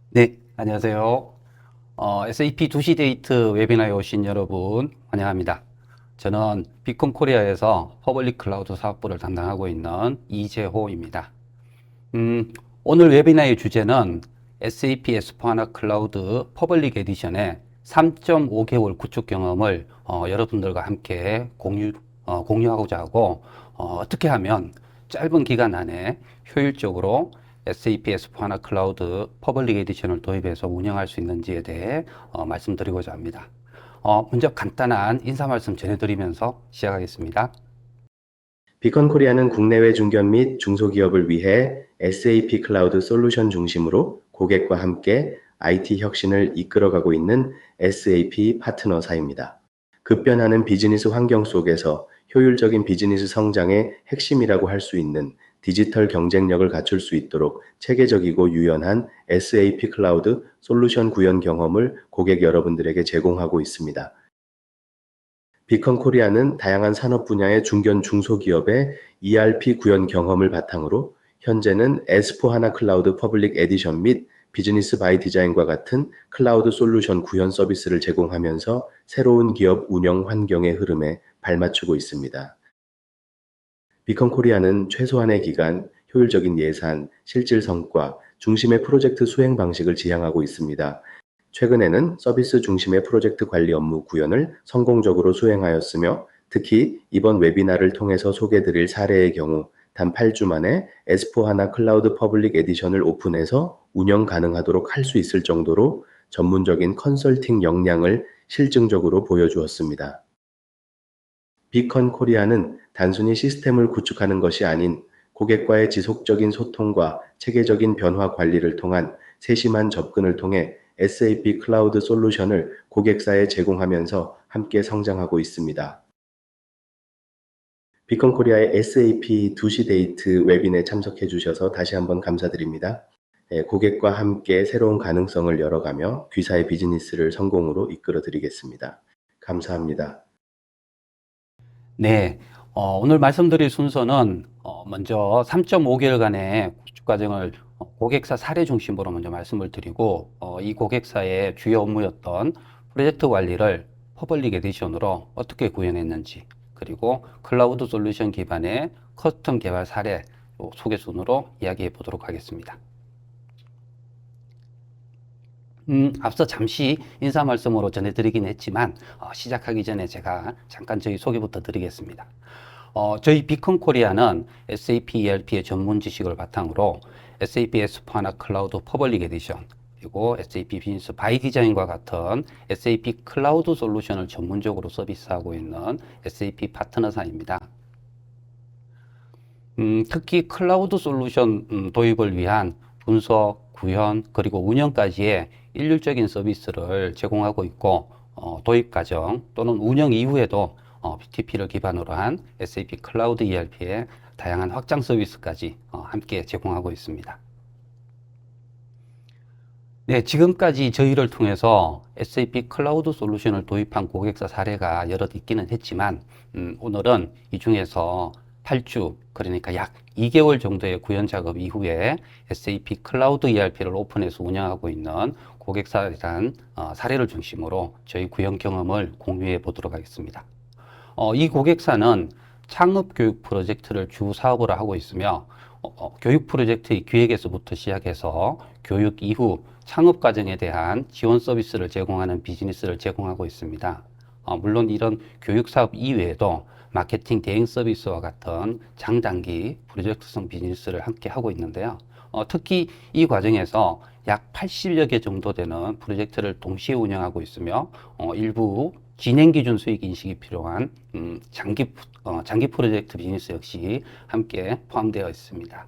네, 안녕하세요. SAP 2시 데이트 웨비나에 오신 여러분 환영합니다. 저는 비컨 코리아에서 퍼블릭 클라우드 사업부를 담당하고 있는 이재호입니다. 오늘 웨비나의 주제는 SAP S/4HANA 클라우드 퍼블릭 에디션의 3.5개월 구축 경험을 여러분들과 함께 공유하고자 하고, 어떻게 하면 짧은 기간 안에 효율적으로 SAP S/4HANA 클라우드 퍼블릭 에디션을 도입해서 운영할 수 있는지에 대해 말씀드리고자 합니다. 먼저 간단한 인사 말씀 전해드리면서 시작하겠습니다. 비컨 코리아는 국내외 중견 및 중소기업을 위해 SAP 클라우드 솔루션 중심으로 고객과 함께 IT 혁신을 이끌어가고 있는 SAP 파트너사입니다. 급변하는 비즈니스 환경 속에서 효율적인 비즈니스 성장의 핵심이라고 할 수 있는 디지털 경쟁력을 갖출 수 있도록 체계적이고 유연한 SAP 클라우드 솔루션 구현 경험을 고객 여러분들에게 제공하고 있습니다. 비컨 코리아는 다양한 산업 분야의 중견 중소기업의 ERP 구현 경험을 바탕으로 현재는 S/4HANA 클라우드 퍼블릭 에디션 및 비즈니스 바이 디자인과 같은 클라우드 솔루션 구현 서비스를 제공하면서 새로운 기업 운영 환경의 흐름에 발맞추고 있습니다. 비컨 코리아는 최소한의 기간, 효율적인 예산, 실질 성과, 중심의 프로젝트 수행 방식을 지향하고 있습니다. 최근에는 서비스 중심의 프로젝트 관리 업무 구현을 성공적으로 수행하였으며, 특히 이번 웨비나를 통해서 소개드릴 사례의 경우 단 8주 만에 S/4HANA 클라우드 퍼블릭 에디션을 오픈해서 운영 가능하도록 할 수 있을 정도로 전문적인 컨설팅 역량을 실증적으로 보여주었습니다. 비컨 코리아는 단순히 시스템을 구축하는 것이 아닌 고객과의 지속적인 소통과 체계적인 변화 관리를 통한 세심한 접근을 통해 SAP 클라우드 솔루션을 고객사에 제공하면서 함께 성장하고 있습니다. 비컨 코리아의 SAP 2시 데이트 웨빈에 참석해 주셔서 다시 한번 감사드립니다. 고객과 함께 새로운 가능성을 열어가며 귀사의 비즈니스를 성공으로 이끌어 드리겠습니다. 감사합니다. 네, 오늘 말씀드릴 순서는 먼저 3.5개월간의 구축 과정을 고객사 사례 중심으로 먼저 말씀을 드리고, 이 고객사의 주요 업무였던 프로젝트 관리를 퍼블릭 에디션으로 어떻게 구현했는지, 그리고 클라우드 솔루션 기반의 커스텀 개발 사례 소개 순으로 이야기해 보도록 하겠습니다. 앞서 잠시 인사 말씀으로 전해드리긴 했지만, 시작하기 전에 제가 잠깐 저희 소개부터 드리겠습니다. 저희 비컨 코리아는 SAP ERP의 전문 지식을 바탕으로 SAP S/4HANA 클라우드 퍼블릭 에디션, 그리고 SAP 비즈니스 바이 디자인과 같은 SAP 클라우드 솔루션을 전문적으로 서비스하고 있는 SAP 파트너사입니다. 특히 클라우드 솔루션 도입을 위한 분석, 구현, 그리고 운영까지의 일률적인 서비스를 제공하고 있고, 도입 과정 또는 운영 이후에도 BTP를 기반으로 한 SAP 클라우드 ERP의 다양한 확장 서비스까지 함께 제공하고 있습니다. 네, 지금까지 저희를 통해서 SAP 클라우드 솔루션을 도입한 고객사 사례가 여럿 있기는 했지만, 오늘은 이 중에서 8주, 그러니까 약 2개월 정도의 구현 작업 이후에 SAP 클라우드 ERP를 오픈해서 운영하고 있는 고객사에 대한 사례를 중심으로 저희 구현 경험을 공유해 보도록 하겠습니다. 이 고객사는 창업 교육 프로젝트를 주 사업으로 하고 있으며, 교육 프로젝트의 기획에서부터 시작해서 교육 이후 창업 과정에 대한 지원 서비스를 제공하는 비즈니스를 제공하고 있습니다. 물론 이런 교육 사업 이외에도 마케팅 대행 서비스와 같은 장단기 프로젝트성 비즈니스를 함께 하고 있는데요. 특히 이 과정에서 약 80여 개 정도 되는 프로젝트를 동시에 운영하고 있으며, 일부 진행 기준 수익 인식이 필요한 장기 프로젝트 비즈니스 역시 함께 포함되어 있습니다.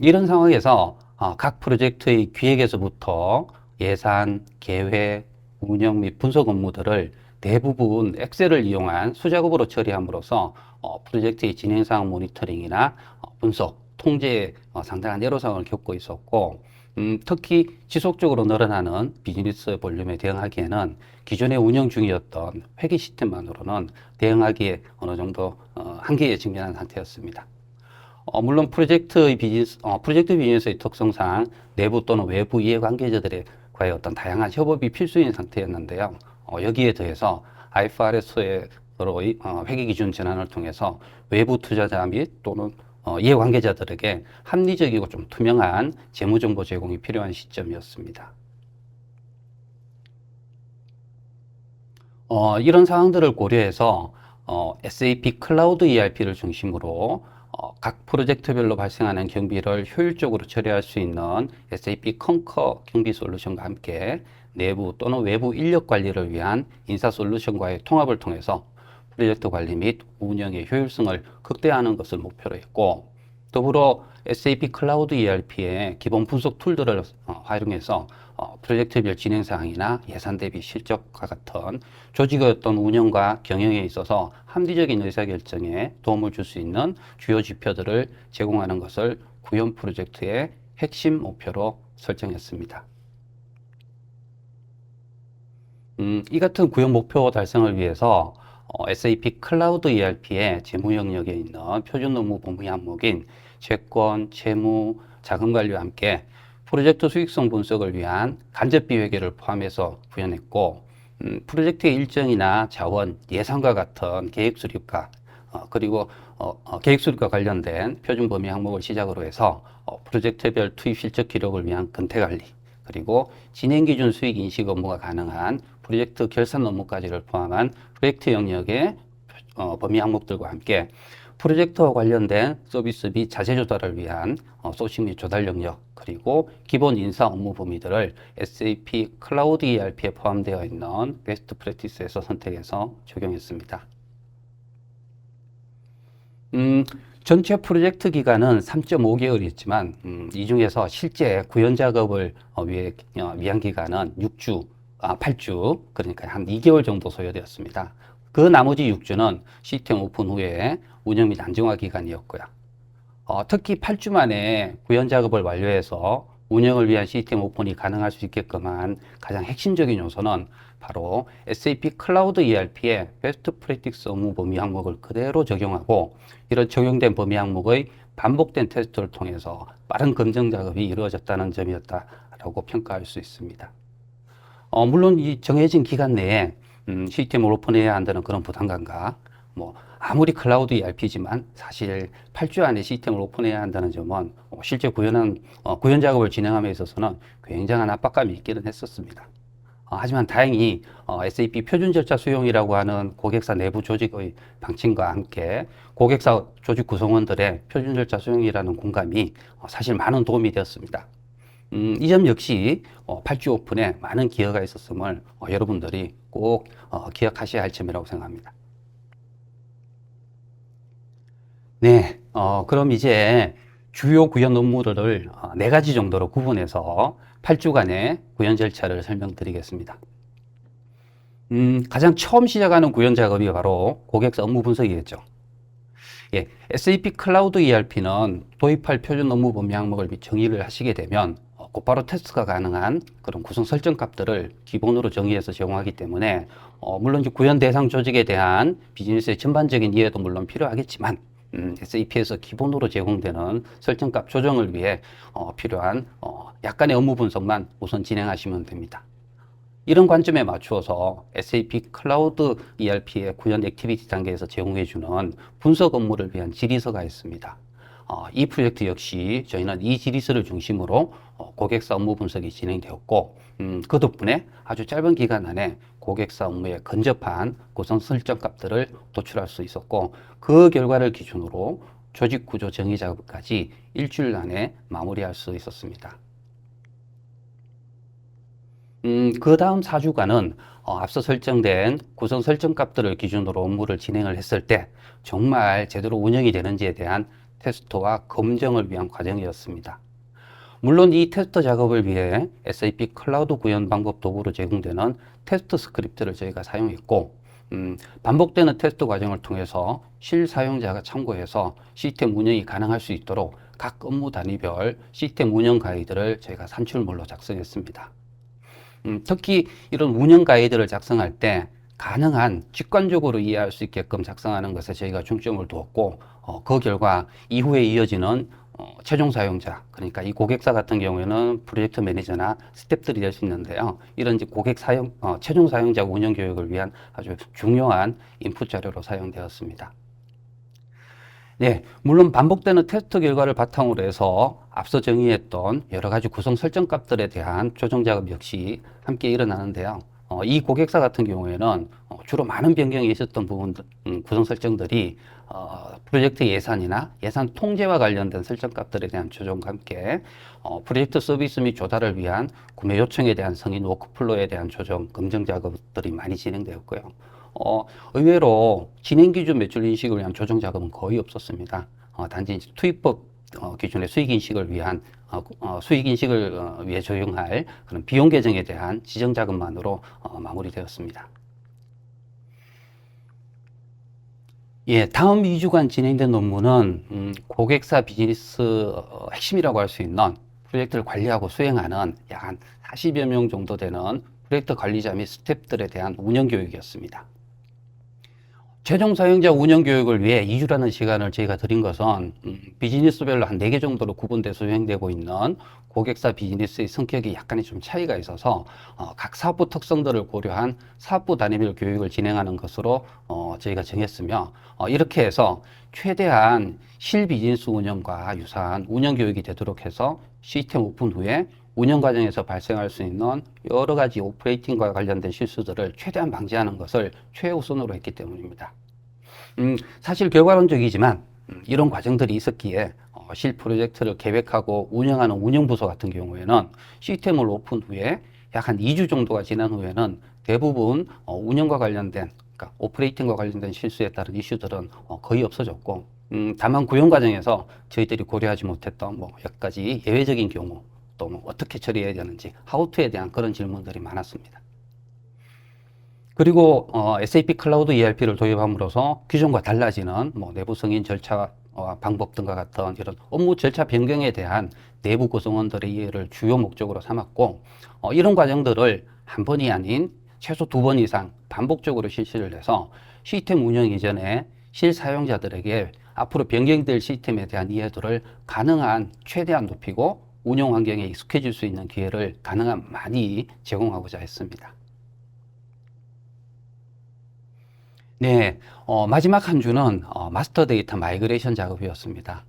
이런 상황에서 각 프로젝트의 기획에서부터 예산, 계획, 운영 및 분석 업무들을 대부분 엑셀을 이용한 수작업으로 처리함으로써 프로젝트의 진행 상황 모니터링이나 분석, 통제에 상당한 애로사항을 겪고 있었고, 특히 지속적으로 늘어나는 비즈니스 볼륨에 대응하기에는 기존에 운영 중이었던 회계 시스템만으로는 대응하기에 어느 정도 한계에 직면한 상태였습니다. 물론 프로젝트 비즈니스의 특성상 내부 또는 외부 이해관계자들과의 어떤 다양한 협업이 필수인 상태였는데요. 여기에 더해서 IFRS의 회계기준 전환을 통해서 외부 투자자 및 또는 이해관계자들에게 합리적이고 좀 투명한 재무정보 제공이 필요한 시점이었습니다. 이런 상황들을 고려해서 SAP 클라우드 ERP를 중심으로 각 프로젝트별로 발생하는 경비를 효율적으로 처리할 수 있는 SAP 컨커 경비 솔루션과 함께 내부 또는 외부 인력 관리를 위한 인사 솔루션과의 통합을 통해서 프로젝트 관리 및 운영의 효율성을 극대화하는 것을 목표로 했고, 더불어 SAP 클라우드 ERP의 기본 분석 툴들을 활용해서 프로젝트별 진행 사항이나 예산 대비 실적과 같은 조직의 어떤 운영과 경영에 있어서 합리적인 의사결정에 도움을 줄 수 있는 주요 지표들을 제공하는 것을 구현 프로젝트의 핵심 목표로 설정했습니다. 이 같은 구현 목표 달성을 위해서 SAP 클라우드 ERP의 재무 영역에 있는 표준 업무 범위 항목인 채권, 채무, 자금 관리와 함께 프로젝트 수익성 분석을 위한 간접비 회계를 포함해서 구현했고, 프로젝트의 일정이나 자원, 예산과 같은 계획 수립과 그리고 계획 수립과 관련된 표준 범위 항목을 시작으로 해서 프로젝트별 투입 실적 기록을 위한 근태 관리, 그리고 진행 기준 수익 인식 업무가 가능한 프로젝트 결산 업무까지를 포함한 프로젝트 영역의 범위 항목들과 함께 프로젝트와 관련된 서비스 및 자재 조달을 위한 소싱 및 조달 영역, 그리고 기본 인사 업무 범위들을 SAP 클라우드 ERP에 포함되어 있는 베스트 프랙티스에서 선택해서 적용했습니다. 전체 프로젝트 기간은 3.5개월이었지만 이 중에서 실제 구현 작업을 위한 기간은 8주, 그러니까 한 2개월 정도 소요되었습니다. 그 나머지 6주는 시스템 오픈 후에 운영 및 안정화 기간이었고요. 특히 8주 만에 구현 작업을 완료해서 운영을 위한 시스템 오픈이 가능할 수 있게끔 한 가장 핵심적인 요소는 바로 SAP 클라우드 ERP의 베스트 프랙티스 업무 범위 항목을 그대로 적용하고, 이런 적용된 범위 항목의 반복된 테스트를 통해서 빠른 검증 작업이 이루어졌다는 점이었다라고 평가할 수 있습니다. 물론 이 정해진 기간 내에 시스템을 오픈해야 한다는 그런 부담감과 아무리 클라우드 ERP지만 사실 8주 안에 시스템을 오픈해야 한다는 점은 실제 구현 작업을 진행함에 있어서는 굉장한 압박감이 있기는 했었습니다. 하지만 다행히 SAP 표준 절차 수용이라고 하는 고객사 내부 조직의 방침과 함께 고객사 조직 구성원들의 표준 절차 수용이라는 공감이 사실 많은 도움이 되었습니다. 이 점 역시 8주 오픈에 많은 기여가 있었음을 여러분들이 꼭 기억하셔야 할 점이라고 생각합니다. 네, 그럼 이제 주요 구현 업무들을 4가지 정도로 구분해서 8주간의 구현 절차를 설명드리겠습니다. 가장 처음 시작하는 구현 작업이 바로 고객사 업무 분석이겠죠. 예, SAP 클라우드 ERP는 도입할 표준 업무 범위 항목을 정의를 하시게 되면 곧바로 테스트가 가능한 그런 구성 설정 값들을 기본으로 정의해서 제공하기 때문에 물론 구현 대상 조직에 대한 비즈니스의 전반적인 이해도 물론 필요하겠지만 SAP에서 기본으로 제공되는 설정값 조정을 위해 필요한 약간의 업무 분석만 우선 진행하시면 됩니다. 이런 관점에 맞추어서 SAP 클라우드 ERP의 구현 액티비티 단계에서 제공해주는 분석 업무를 위한 질의서가 있습니다. 이 프로젝트 역시 저희는 이 질의서를 중심으로 고객사 업무 분석이 진행되었고, 그 덕분에 아주 짧은 기간 안에 고객사 업무에 근접한 구성 설정 값들을 도출할 수 있었고, 그 결과를 기준으로 조직 구조 정의 작업까지 일주일 안에 마무리할 수 있었습니다. 그 다음 4주간은 앞서 설정된 구성 설정 값들을 기준으로 업무를 진행을 했을 때 정말 제대로 운영이 되는지에 대한 테스트와 검증을 위한 과정이었습니다. 물론 이 테스트 작업을 위해 SAP 클라우드 구현 방법 도구로 제공되는 테스트 스크립트를 저희가 사용했고, 반복되는 테스트 과정을 통해서 실사용자가 참고해서 시스템 운영이 가능할 수 있도록 각 업무 단위별 시스템 운영 가이드를 저희가 산출물로 작성했습니다. 특히 이런 운영 가이드를 작성할 때 가능한 직관적으로 이해할 수 있게끔 작성하는 것에 저희가 중점을 두었고, 그 결과 이후에 이어지는 최종 사용자, 그러니까 이 고객사 같은 경우에는 프로젝트 매니저나 스태프들이 될 수 있는데요. 이런 이제 최종 사용자 운영 교육을 위한 아주 중요한 인풋 자료로 사용되었습니다. 네, 물론 반복되는 테스트 결과를 바탕으로 해서 앞서 정의했던 여러 가지 구성 설정 값들에 대한 조정 작업 역시 함께 일어나는데요. 이 고객사 같은 경우에는 주로 많은 변경이 있었던 부분들, 구성 설정들이 프로젝트 예산이나 예산 통제와 관련된 설정 값들에 대한 조정과 함께 프로젝트 서비스 및 조달을 위한 구매 요청에 대한 승인 워크플로우에 대한 조정, 검증 작업들이 많이 진행되었고요. 의외로 진행 기준 매출 인식을 위한 조정 작업은 거의 없었습니다. 단지 이제 투입법 기준의 수익 인식을 위한 수익 인식을 위해 적용할 그런 비용 계정에 대한 지정 작업만으로 마무리되었습니다. 예, 다음 2주간 진행된 논문은 고객사 비즈니스 핵심이라고 할 수 있는 프로젝트를 관리하고 수행하는 약 한 40여 명 정도 되는 프로젝트 관리자 및 스태프들에 대한 운영 교육이었습니다. 최종 사용자 운영 교육을 위해 2주라는 시간을 저희가 드린 것은 비즈니스별로 한 4개 정도로 구분돼서 수행되고 있는 고객사 비즈니스의 성격이 약간의 좀 차이가 있어서 각 사업부 특성들을 고려한 사업부 단위별 교육을 진행하는 것으로 저희가 정했으며 이렇게 해서 최대한 실 비즈니스 운영과 유사한 운영 교육이 되도록 해서 시스템 오픈 후에 운영 과정에서 발생할 수 있는 여러 가지 오퍼레이팅과 관련된 실수들을 최대한 방지하는 것을 최우선으로 했기 때문입니다. 사실 결과론적이지만 이런 과정들이 있었기에 실 프로젝트를 계획하고 운영하는 운영부서 같은 경우에는 시스템을 오픈 후에 약 한 2주 정도가 지난 후에는 대부분 운영과 관련된, 그러니까 오퍼레이팅과 관련된 실수에 따른 이슈들은 거의 없어졌고, 다만 구현 과정에서 저희들이 고려하지 못했던 몇 가지 예외적인 경우, 또 어떻게 처리해야 되는지, 하우투에 대한 그런 질문들이 많았습니다. 그리고 SAP 클라우드 ERP를 도입함으로써 기존과 달라지는 내부 승인 절차와 방법 등과 같은 이런 업무 절차 변경에 대한 내부 구성원들의 이해를 주요 목적으로 삼았고, 이런 과정들을 한 번이 아닌 최소 2번 이상 반복적으로 실시를 해서 시스템 운영 이전에 실사용자들에게 앞으로 변경될 시스템에 대한 이해도를 가능한 최대한 높이고 운영 환경에 익숙해질 수 있는 기회를 가능한 많이 제공하고자 했습니다. 네, 마지막 한 주는 마스터 데이터 마이그레이션 작업이었습니다.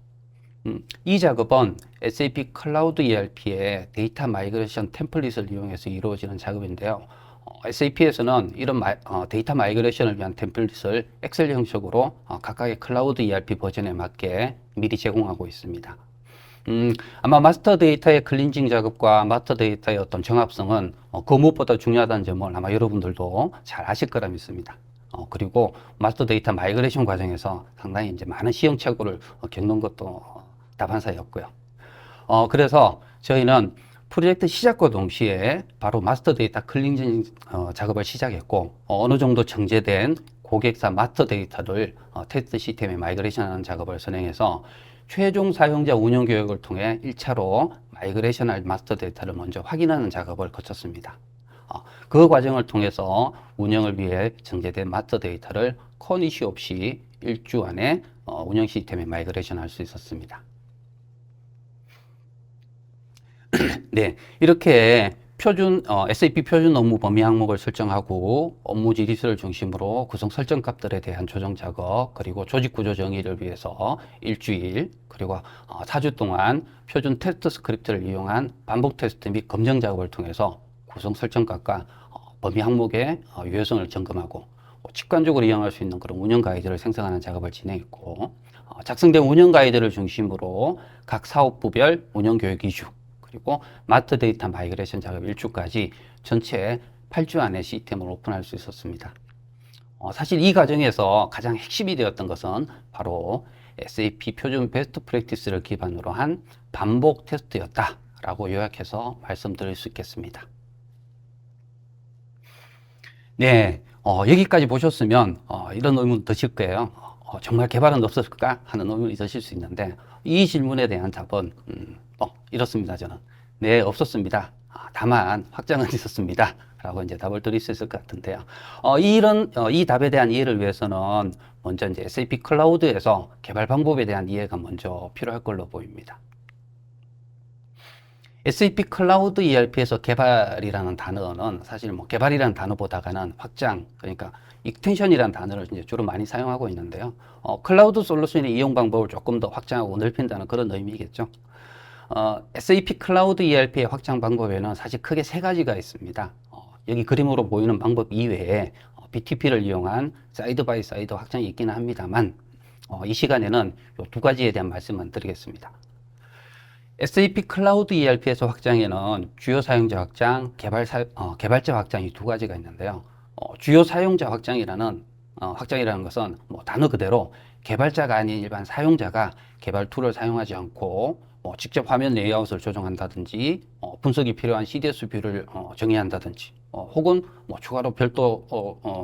이 작업은 SAP 클라우드 ERP의 데이터 마이그레이션 템플릿을 이용해서 이루어지는 작업인데요. SAP에서는 이런 데이터 마이그레이션을 위한 템플릿을 엑셀 형식으로 각각의 클라우드 ERP 버전에 맞게 미리 제공하고 있습니다. 아마 마스터 데이터의 클린징 작업과 마스터 데이터의 어떤 정합성은 그 무엇보다 중요하다는 점을 아마 여러분들도 잘 아실 거라 믿습니다. 그리고 마스터 데이터 마이그레이션 과정에서 상당히 이제 많은 시행착오를 겪는 것도 다반사였고요. 그래서 저희는 프로젝트 시작과 동시에 바로 마스터 데이터 클린징 작업을 시작했고, 어느 정도 정제된 고객사 마스터 데이터를 테스트 시스템에 마이그레이션하는 작업을 선행해서 최종 사용자 운영 교육을 통해 1차로 마이그레이션할 마스터 데이터를 먼저 확인하는 작업을 거쳤습니다. 그 과정을 통해서 운영을 위해 정제된 마스터 데이터를 큰 이슈 없이 1주 안에 운영 시스템에 마이그레이션 할 수 있었습니다. 네, 이렇게 SAP 표준 업무 범위 항목을 설정하고 업무 지리수를 중심으로 구성 설정 값들에 대한 조정 작업, 그리고 조직 구조 정의를 위해서 일주일, 그리고 4주 동안 표준 테스트 스크립트를 이용한 반복 테스트 및 검증 작업을 통해서 구성 설정 값과 범위 항목의 유효성을 점검하고 직관적으로 이용할 수 있는 그런 운영 가이드를 생성하는 작업을 진행했고, 작성된 운영 가이드를 중심으로 각 사업부별 운영 교육 2주, 그리고 마스터 데이터 마이그레이션 작업 1주까지 전체 8주 안에 시스템을 오픈할 수 있었습니다. 사실 이 과정에서 가장 핵심이 되었던 것은 바로 SAP 표준 베스트 프랙티스를 기반으로 한 반복 테스트였다라고 요약해서 말씀드릴 수 있겠습니다. 네, 여기까지 보셨으면 이런 의문 드실 거예요. 정말 개발은 없었을까 하는 의문이 드실 수 있는데, 이 질문에 대한 답은 이렇습니다. 저는 네, 없었습니다. 다만 확장은 있었습니다 라고 이제 답을 드릴 수 있을 것 같은데요. 이 답에 대한 이해를 위해서는 먼저 이제 SAP 클라우드에서 개발 방법에 대한 이해가 먼저 필요할 걸로 보입니다. SAP 클라우드 ERP에서 개발이라는 단어는 사실 뭐 개발이라는 단어보다가는 확장, 그러니까 익스텐션이라는 단어를 이제 주로 많이 사용하고 있는데요. 클라우드 솔루션의 이용 방법을 조금 더 확장하고 넓힌다는 그런 의미겠죠. SAP 클라우드 ERP의 확장 방법에는 사실 크게 세 가지가 있습니다. 여기 그림으로 보이는 방법 이외에 BTP를 이용한 사이드 바이 사이드 확장이 있기는 합니다만 이 시간에는 이 두 가지에 대한 말씀만 드리겠습니다. SAP 클라우드 ERP에서 확장에는 주요 사용자 확장, 개발자 확장이 두 가지가 있는데요. 주요 사용자 확장이라는 것은 뭐 단어 그대로 개발자가 아닌 일반 사용자가 개발 툴을 사용하지 않고 직접 화면 레이아웃을 조정한다든지 분석이 필요한 CDS 뷰를 정의한다든지 혹은 추가로 별도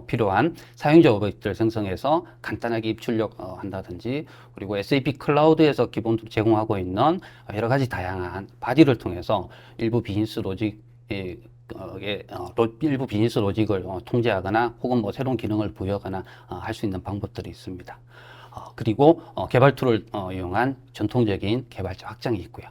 필요한 사용자 오브젝트를 생성해서 간단하게 입출력한다든지 그리고 SAP 클라우드에서 기본으로 제공하고 있는 여러 가지 다양한 바디를 통해서 일부 비즈니스 로직을 통제하거나 혹은 새로운 기능을 부여하거나 할 수 있는 방법들이 있습니다. 그리고 개발 툴을 이용한 전통적인 개발자 확장이 있고요.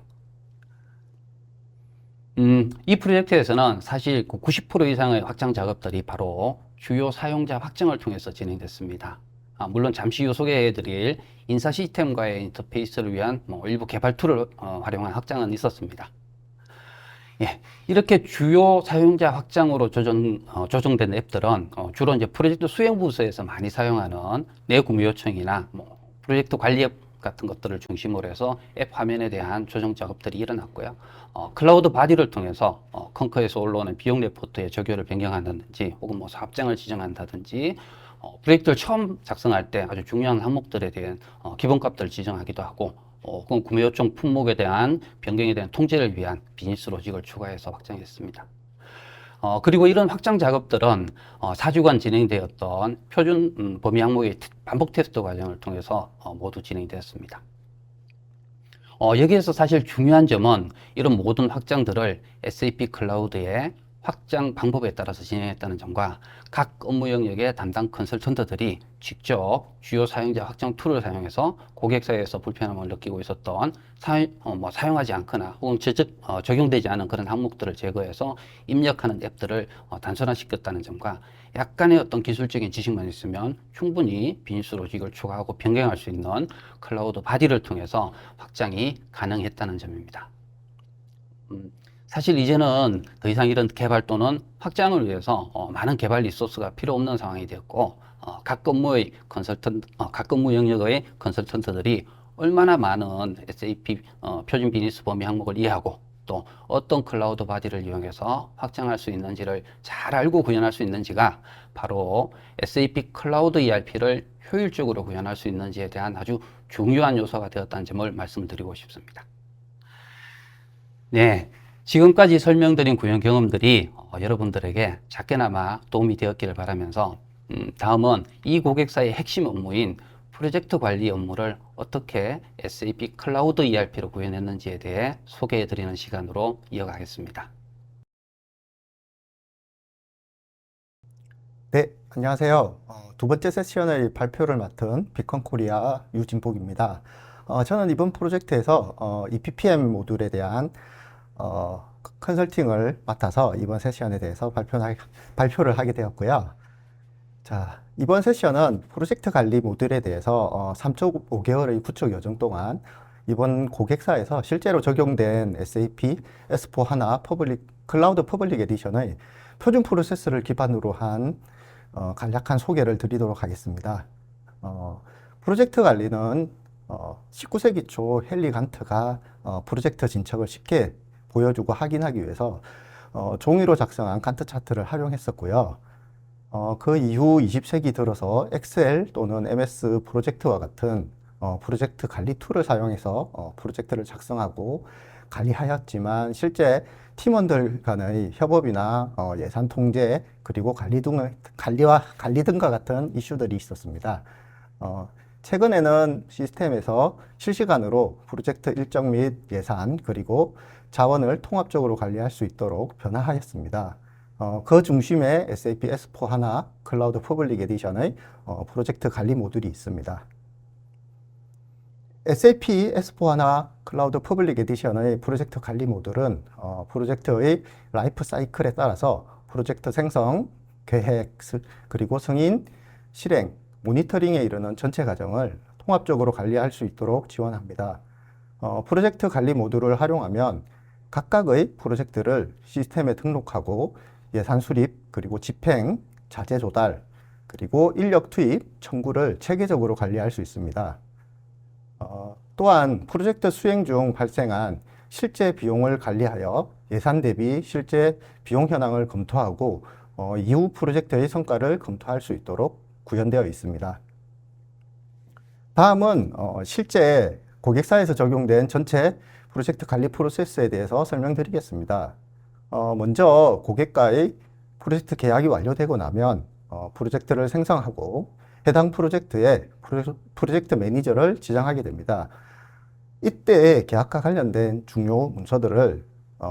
이 프로젝트에서는 사실 90% 이상의 확장 작업들이 바로 주요 사용자 확장을 통해서 진행됐습니다. 물론 잠시 후 소개해드릴 인사 시스템과의 인터페이스를 위한 일부 개발 툴을 활용한 확장은 있었습니다. 예, 이렇게 주요 사용자 확장으로 조정된 앱들은 주로 이제 프로젝트 수행 부서에서 많이 사용하는 내 구매 요청이나 프로젝트 관리 앱 같은 것들을 중심으로 해서 앱 화면에 대한 조정 작업들이 일어났고요. 클라우드 바디를 통해서 컨커에서 올라오는 비용 레포트의 적용을 변경한다든지 혹은 사업장을 지정한다든지 프로젝트를 처음 작성할 때 아주 중요한 항목들에 대한 기본값들을 지정하기도 하고 혹은 구매 요청 품목에 대한 변경에 대한 통제를 위한 비즈니스 로직을 추가해서 확장했습니다. 그리고 이런 확장 작업들은 4주간 진행되었던 표준 범위 항목의 반복 테스트 과정을 통해서 모두 진행되었습니다. 여기에서 사실 중요한 점은 이런 모든 확장들을 SAP 클라우드의 확장 방법에 따라서 진행했다는 점과 각 업무 영역의 담당 컨설턴트들이 직접 주요 사용자 확장 툴을 사용해서 고객사에서 불편함을 느끼고 있었던 사용하지 않거나 혹은 적용되지 않은 그런 항목들을 제거해서 입력하는 앱들을 단순화시켰다는 점과 약간의 어떤 기술적인 지식만 있으면 충분히 비즈니스 로직을 추가하고 변경할 수 있는 클라우드 바디를 통해서 확장이 가능했다는 점입니다. 사실 이제는 더 이상 이런 개발 또는 확장을 위해서 많은 개발 리소스가 필요 없는 상황이 되었고 각 업무 영역의 컨설턴트들이 얼마나 많은 SAP 표준 비즈니스 범위 항목을 이해하고 또 어떤 클라우드 바디를 이용해서 확장할 수 있는지를 잘 알고 구현할 수 있는지가 바로 SAP 클라우드 ERP를 효율적으로 구현할 수 있는지에 대한 아주 중요한 요소가 되었다는 점을 말씀드리고 싶습니다. 네. 지금까지 설명드린 구현 경험들이 여러분들에게 작게나마 도움이 되었기를 바라면서 다음은 이 고객사의 핵심 업무인 프로젝트 관리 업무를 어떻게 SAP 클라우드 ERP로 구현했는지에 대해 소개해드리는 시간으로 이어가겠습니다. 네, 안녕하세요. 두 번째 세션의 발표를 맡은 비컨 코리아 유진복입니다. 저는 이번 프로젝트에서 EPPM 모듈에 대한 컨설팅을 맡아서 이번 세션에 대해서 발표를 하게 되었고요. 자, 이번 세션은 프로젝트 관리 모듈에 대해서 3.5개월의 구축 여정 동안 이번 고객사에서 실제로 적용된 SAP S/4HANA 클라우드 퍼블릭 에디션의 표준 프로세스를 기반으로 한 간략한 소개를 드리도록 하겠습니다. 프로젝트 관리는 19세기 초 헨리 간트가 프로젝트 진척을 쉽게 보여주고 확인하기 위해서 종이로 작성한 간트 차트를 활용했었고요. 그 이후 20세기 들어서 엑셀 또는 MS 프로젝트와 같은 프로젝트 관리 툴을 사용해서 프로젝트를 작성하고 관리하였지만 실제 팀원들 간의 협업이나 예산 통제 그리고 관리 등과 같은 이슈들이 있었습니다. 최근에는 시스템에서 실시간으로 프로젝트 일정 및 예산 그리고 자원을 통합적으로 관리할 수 있도록 변화하였습니다. 그 중심에 SAP S/4HANA 클라우드 퍼블릭 에디션의 프로젝트 관리 모듈이 있습니다. SAP S/4HANA 클라우드 퍼블릭 에디션의 프로젝트 관리 모듈은 프로젝트의 라이프 사이클에 따라서 프로젝트 생성, 계획, 그리고 승인, 실행, 모니터링에 이르는 전체 과정을 통합적으로 관리할 수 있도록 지원합니다. 프로젝트 관리 모듈을 활용하면 각각의 프로젝트를 시스템에 등록하고 예산 수립, 그리고 집행, 자재 조달, 그리고 인력 투입, 청구를 체계적으로 관리할 수 있습니다. 또한 프로젝트 수행 중 발생한 실제 비용을 관리하여 예산 대비 실제 비용 현황을 검토하고 이후 프로젝트의 성과를 검토할 수 있도록 구현되어 있습니다. 다음은 실제 고객사에서 적용된 전체 프로젝트 관리 프로세스에 대해서 설명드리겠습니다. 먼저 고객과의 프로젝트 계약이 완료되고 나면 프로젝트를 생성하고 해당 프로젝트에 프로젝트 매니저를 지정하게 됩니다. 이때 계약과 관련된 중요 문서들을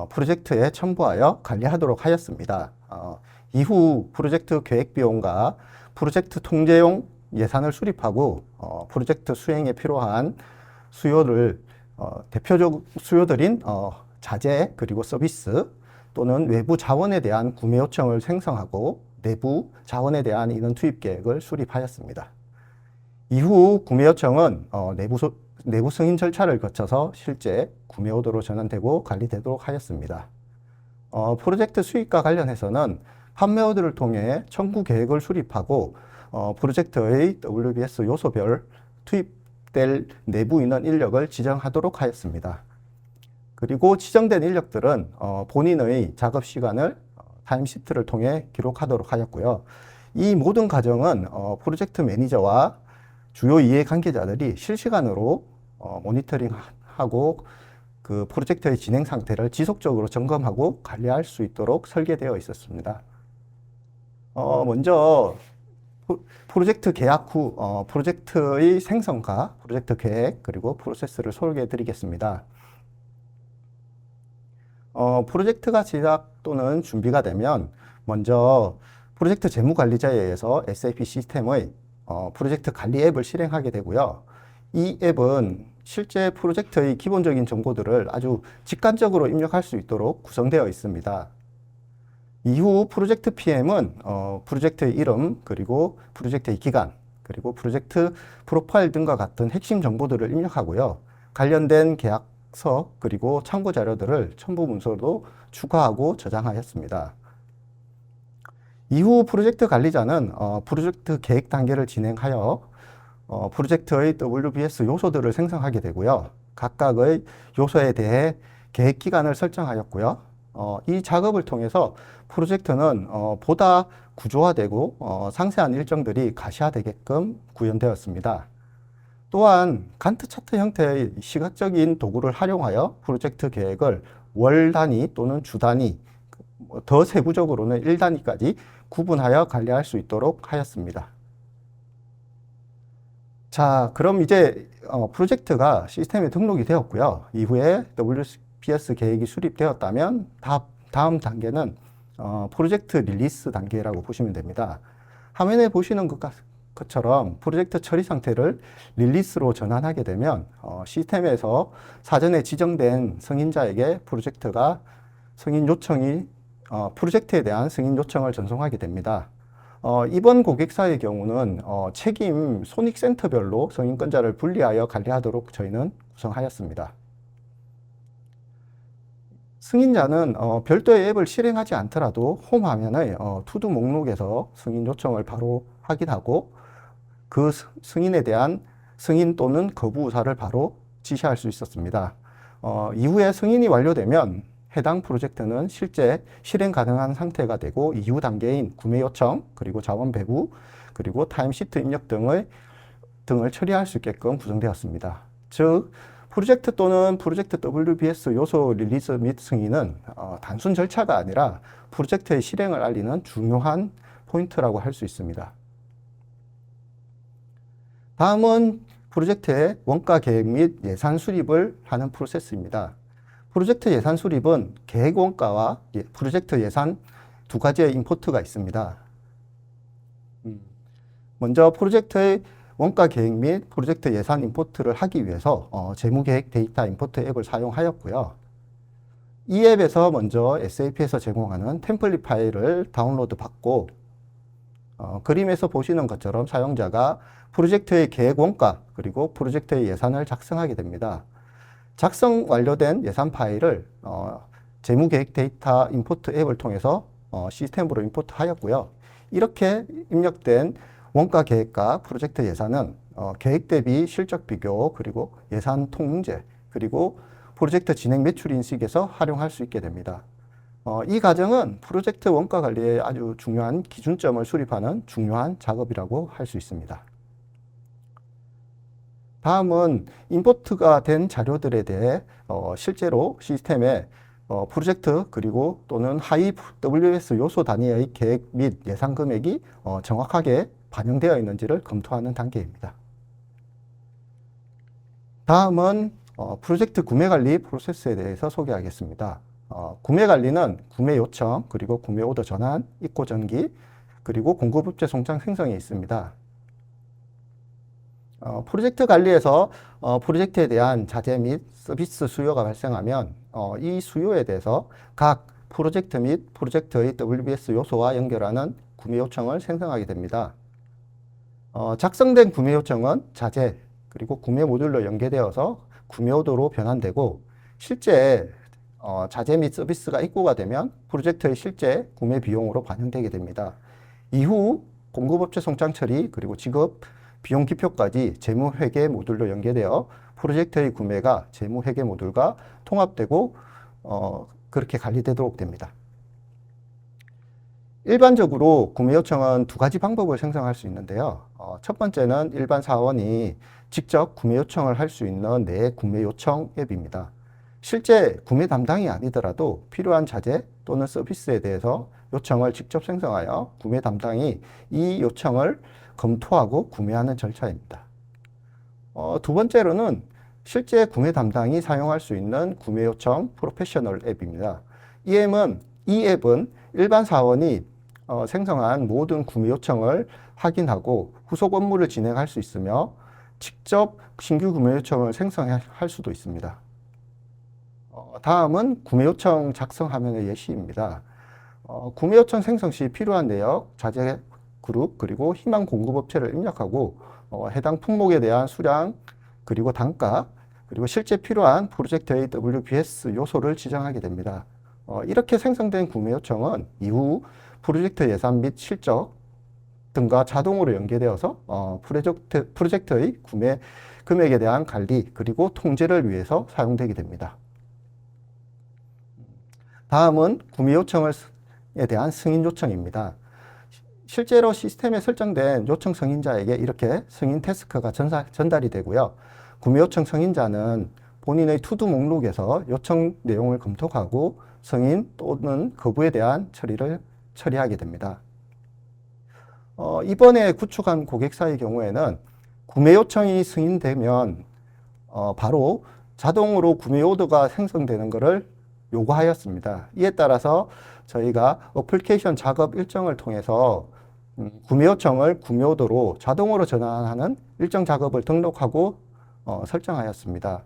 프로젝트에 첨부하여 관리하도록 하였습니다. 이후 프로젝트 계획 비용과 프로젝트 통제용 예산을 수립하고 프로젝트 수행에 필요한 수요를 대표적 수요들인 자재 그리고 서비스 또는 외부 자원에 대한 구매 요청을 생성하고 내부 자원에 대한 인원 투입 계획을 수립하였습니다. 이후 구매 요청은 내부 승인 절차를 거쳐서 실제 구매 오더로 전환되고 관리되도록 하였습니다. 프로젝트 수익과 관련해서는 판매 오더를 통해 청구 계획을 수립하고 프로젝트의 WBS 요소별 투입될 내부 인원 인력을 지정하도록 하였습니다. 그리고 지정된 인력들은 본인의 작업 시간을 타임시트를 통해 기록하도록 하였고요. 이 모든 과정은 프로젝트 매니저와 주요 이해관계자들이 실시간으로 모니터링하고 그 프로젝트의 진행 상태를 지속적으로 점검하고 관리할 수 있도록 설계되어 있었습니다. 먼저 프로젝트 계약 후 프로젝트의 생성과 프로젝트 계획 그리고 프로세스를 소개해 드리겠습니다. 프로젝트가 시작 또는 준비가 되면 먼저 프로젝트 재무관리자에 의해서 SAP 시스템의 프로젝트 관리 앱을 실행하게 되고요. 이 앱은 실제 프로젝트의 기본적인 정보들을 아주 직관적으로 입력할 수 있도록 구성되어 있습니다. 이후 프로젝트 PM은 프로젝트의 이름, 그리고 프로젝트의 기간, 그리고 프로젝트 프로파일 등과 같은 핵심 정보들을 입력하고요. 관련된 계약서, 그리고 참고 자료들을 첨부 문서로 추가하고 저장하였습니다. 이후 프로젝트 관리자는 프로젝트 계획 단계를 진행하여 프로젝트의 WBS 요소들을 생성하게 되고요. 각각의 요소에 대해 계획 기간을 설정하였고요. 이 작업을 통해서 프로젝트는 보다 구조화되고 상세한 일정들이 가시화되게끔 구현되었습니다. 또한 간트 차트 형태의 시각적인 도구를 활용하여 프로젝트 계획을 월 단위 또는 주 단위, 더 세부적으로는 일 단위까지 구분하여 관리할 수 있도록 하였습니다. 자, 그럼 이제 프로젝트가 시스템에 등록이 되었고요. 이후에 WBS 계획이 수립되었다면 다음 단계는 프로젝트 릴리스 단계라고 보시면 됩니다. 화면에 보시는 것처럼 프로젝트 처리 상태를 릴리스로 전환하게 되면 시스템에서 사전에 지정된 승인자에게 프로젝트에 대한 승인 요청을 전송하게 됩니다. 이번 고객사의 경우는 책임 손익센터별로 승인권자를 분리하여 관리하도록 저희는 구성하였습니다. 승인자는 별도의 앱을 실행하지 않더라도 홈 화면의 투두 목록에서 승인 요청을 바로 확인하고 그 승인에 대한 승인 또는 거부 의사를 바로 지시할 수 있었습니다. 이후에 승인이 완료되면 해당 프로젝트는 실제 실행 가능한 상태가 되고 이후 단계인 구매 요청, 그리고 자원 배부, 그리고 타임시트 입력 등을 처리할 수 있게끔 구성되었습니다. 즉, 프로젝트 또는 프로젝트 WBS 요소 릴리즈 및 승인은 단순 절차가 아니라 프로젝트의 실행을 알리는 중요한 포인트라고 할 수 있습니다. 다음은 프로젝트의 원가 계획 및 예산 수립을 하는 프로세스입니다. 프로젝트 예산 수립은 계획 원가와 프로젝트 예산 두 가지의 임포트가 있습니다. 먼저 프로젝트의 원가 계획 및 프로젝트 예산 임포트를 하기 위해서 재무계획 데이터 임포트 앱을 사용하였고요. 이 앱에서 먼저 SAP에서 제공하는 템플릿 파일을 다운로드 받고 그림에서 보시는 것처럼 사용자가 프로젝트의 계획 원가 그리고 프로젝트의 예산을 작성하게 됩니다. 작성 완료된 예산 파일을 재무계획 데이터 임포트 앱을 통해서 시스템으로 임포트하였고요. 이렇게 입력된 원가 계획과 프로젝트 예산은 계획 대비 실적 비교 그리고 예산 통제 그리고 프로젝트 진행 매출 인식에서 활용할 수 있게 됩니다. 이 과정은 프로젝트 원가 관리에 아주 중요한 기준점을 수립하는 중요한 작업이라고 할 수 있습니다. 다음은 임포트가 된 자료들에 대해 실제로 시스템에 프로젝트 그리고 또는 하위 WS 요소 단위의 계획 및 예산 금액이 정확하게 반영되어 있는지를 검토하는 단계입니다. 다음은 프로젝트 구매 관리 프로세스에 대해서 소개하겠습니다. 구매 관리는 구매 요청, 그리고 구매 오더 전환, 입고 전기, 그리고 공급업체 송장 생성이 있습니다. 프로젝트 관리에서 프로젝트에 대한 자재 및 서비스 수요가 발생하면 이 수요에 대해서 각 프로젝트 및 프로젝트의 WBS 요소와 연결하는 구매 요청을 생성하게 됩니다. 작성된 구매 요청은 자재 그리고 구매 모듈로 연계되어서 구매 오더로 변환되고 실제 자재 및 서비스가 입고가 되면 프로젝트의 실제 구매 비용으로 반영되게 됩니다. 이후 공급업체 송장 처리 그리고 지급 비용 기표까지 재무회계 모듈로 연계되어 프로젝트의 구매가 재무회계 모듈과 통합되고 그렇게 관리되도록 됩니다. 일반적으로 구매 요청은 두 가지 방법을 생성할 수 있는데요. 첫 번째는 일반 사원이 직접 구매 요청을 할 수 있는 내 구매 요청 앱입니다. 실제 구매 담당이 아니더라도 필요한 자재 또는 서비스에 대해서 요청을 직접 생성하여 구매 담당이 이 요청을 검토하고 구매하는 절차입니다. 두 번째로는 실제 구매 담당이 사용할 수 있는 구매 요청 프로페셔널 앱입니다. 이 앱은 일반 사원이 생성한 모든 구매 요청을 확인하고 후속 업무를 진행할 수 있으며 직접 신규 구매 요청을 생성할 수도 있습니다. 다음은 구매 요청 작성 화면의 예시입니다. 구매 요청 생성 시 필요한 내역, 자재 그룹, 그리고 희망 공급업체를 입력하고 해당 품목에 대한 수량, 그리고 단가, 그리고 실제 필요한 프로젝트의 WBS 요소를 지정하게 됩니다. 이렇게 생성된 구매 요청은 이후 프로젝트 예산 및 실적 등과 자동으로 연계되어서 프로젝트의 구매 금액에 대한 관리 그리고 통제를 위해서 사용되게 됩니다. 다음은 구매 요청에 대한 승인 요청입니다. 실제로 시스템에 설정된 요청 승인자에게 이렇게 승인 태스크가 전달이 되고요. 구매 요청 승인자는 본인의 투두 목록에서 요청 내용을 검토하고 승인 또는 거부에 대한 처리하게 됩니다. 이번에 구축한 고객사의 경우에는 구매 요청이 승인되면 바로 자동으로 구매 오더가 생성되는 것을 요구하였습니다. 이에 따라서 저희가 어플리케이션 작업 일정을 통해서 구매 요청을 구매 오더로 자동으로 전환하는 일정 작업을 등록하고 설정하였습니다.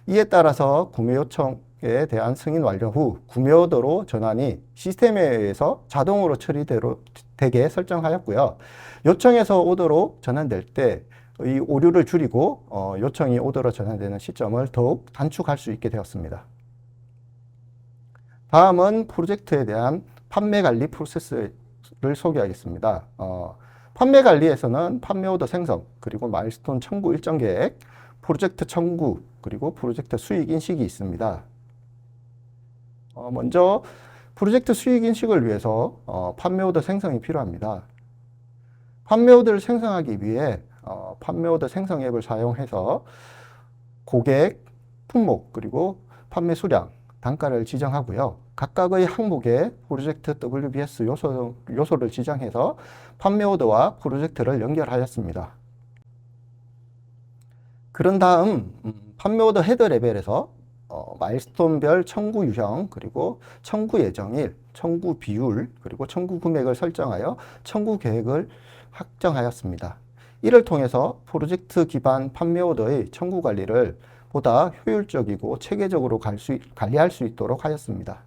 이에 따라서 구매 요청에 대한 승인 완료 후 구매 오더로 전환이 시스템에 의해서 자동으로 처리되게 설정하였고요. 요청에서 오더로 전환될 때 이 오류를 줄이고 요청이 오더로 전환되는 시점을 더욱 단축할 수 있게 되었습니다. 다음은 프로젝트에 대한 판매 관리 프로세스를 소개하겠습니다. 판매 관리에서는 판매 오더 생성, 그리고 마일스톤 청구 일정 계획, 프로젝트 청구, 그리고 프로젝트 수익 인식이 있습니다. 먼저 프로젝트 수익 인식을 위해서 판매 오더 생성이 필요합니다. 판매 오더를 생성하기 위해 판매 오더 생성 앱을 사용해서 고객, 품목, 그리고 판매 수량, 단가를 지정하고요. 각각의 항목에 프로젝트 WBS 요소를 지정해서 판매 오더와 프로젝트를 연결하였습니다. 그런 다음 판매 오더 헤더 레벨에서 마일스톤별 청구 유형, 그리고 청구 예정일, 청구 비율, 그리고 청구 금액을 설정하여 청구 계획을 확정하였습니다. 이를 통해서 프로젝트 기반 판매 오더의 청구 관리를 보다 효율적이고 체계적으로 관리할 수 있도록 하였습니다.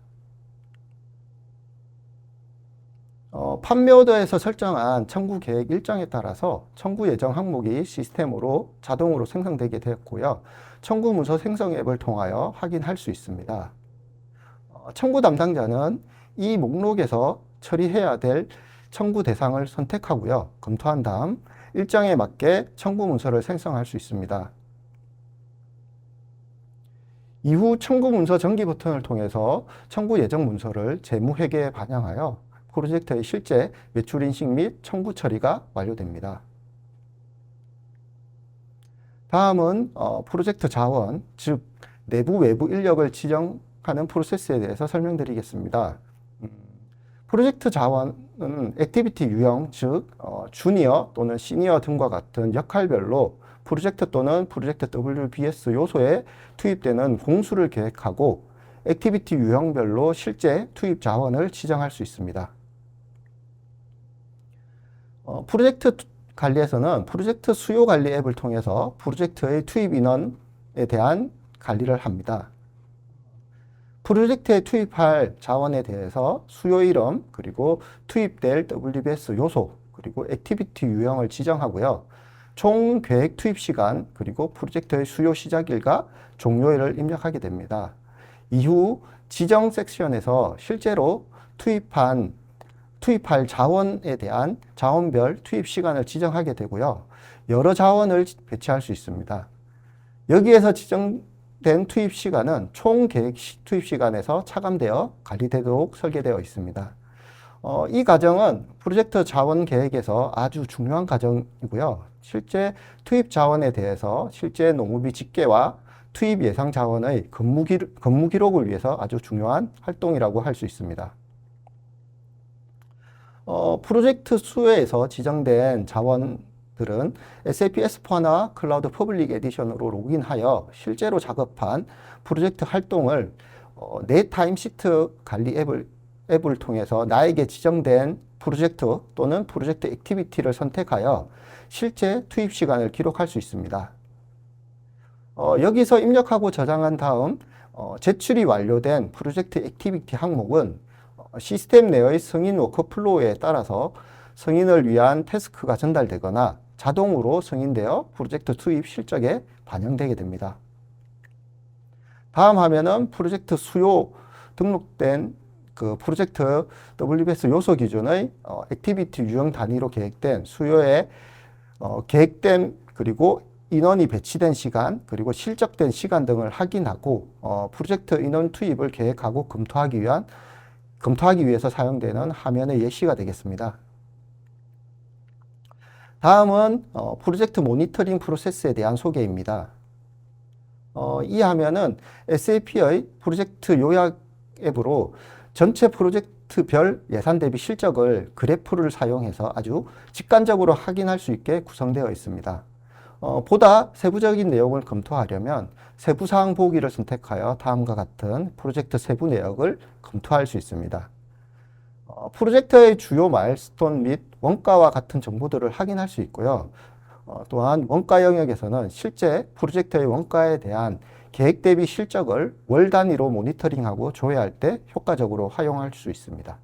판매 오더에서 설정한 청구 계획 일정에 따라서 청구 예정 항목이 시스템으로 자동으로 생성되게 되었고요. 청구 문서 생성 앱을 통하여 확인할 수 있습니다. 청구 담당자는 이 목록에서 처리해야 될 청구 대상을 선택하고요. 검토한 다음 일정에 맞게 청구 문서를 생성할 수 있습니다. 이후 청구 문서 전기 버튼을 통해서 청구 예정 문서를 재무회계에 반영하여 프로젝트의 실제 매출 인식 및 청구 처리가 완료됩니다. 다음은 프로젝트 자원, 즉 내부 외부 인력을 지정하는 프로세스에 대해서 설명드리겠습니다. 프로젝트 자원은 액티비티 유형, 즉 주니어 또는 시니어 등과 같은 역할별로 프로젝트 또는 프로젝트 WBS 요소에 투입되는 공수를 계획하고 액티비티 유형별로 실제 투입 자원을 지정할 수 있습니다. 프로젝트 관리에서는 프로젝트 수요 관리 앱을 통해서 프로젝트의 투입 인원에 대한 관리를 합니다. 프로젝트에 투입할 자원에 대해서 수요 이름, 그리고 투입될 WBS 요소, 그리고 액티비티 유형을 지정하고요. 총 계획 투입 시간, 그리고 프로젝트의 수요 시작일과 종료일을 입력하게 됩니다. 이후 지정 섹션에서 실제로 투입할 자원에 대한 자원별 투입 시간을 지정하게 되고요. 여러 자원을 배치할 수 있습니다. 여기에서 지정된 투입 시간은 총 계획 투입 시간에서 차감되어 관리되도록 설계되어 있습니다. 이 과정은 프로젝트 자원 계획에서 아주 중요한 과정이고요. 실제 투입 자원에 대해서 실제 농업이 집계와 투입 예상 자원의 근무 기록을 위해서 아주 중요한 활동이라고 할 수 있습니다. 프로젝트 수요에서 지정된 자원들은 SAP S/4HANA 클라우드 퍼블릭 에디션으로 로그인하여 실제로 작업한 프로젝트 활동을 내 타임시트 관리 앱을 통해서 나에게 지정된 프로젝트 또는 프로젝트 액티비티를 선택하여 실제 투입 시간을 기록할 수 있습니다. 여기서 입력하고 저장한 다음 제출이 완료된 프로젝트 액티비티 항목은 시스템 내의 승인 워크플로우에 따라서 승인을 위한 태스크가 전달되거나 자동으로 승인되어 프로젝트 투입 실적에 반영되게 됩니다. 다음 화면은 프로젝트 수요 등록된 그 프로젝트 WBS 요소 기준의 액티비티 유형 단위로 계획된 수요에 계획된 그리고 인원이 배치된 시간 그리고 실적된 시간 등을 확인하고 프로젝트 인원 투입을 계획하고 검토하기 위해서 사용되는 화면의 예시가 되겠습니다. 다음은 프로젝트 모니터링 프로세스에 대한 소개입니다. 이 화면은 SAP의 프로젝트 요약 앱으로 전체 프로젝트별 예산 대비 실적을 그래프를 사용해서 아주 직관적으로 확인할 수 있게 구성되어 있습니다. 보다 세부적인 내용을 검토하려면 세부사항 보기를 선택하여 다음과 같은 프로젝트 세부 내역을 검토할 수 있습니다. 프로젝트의 주요 마일스톤 및 원가와 같은 정보들을 확인할 수 있고요. 또한 원가 영역에서는 실제 프로젝트의 원가에 대한 계획 대비 실적을 월 단위로 모니터링하고 조회할 때 효과적으로 활용할 수 있습니다.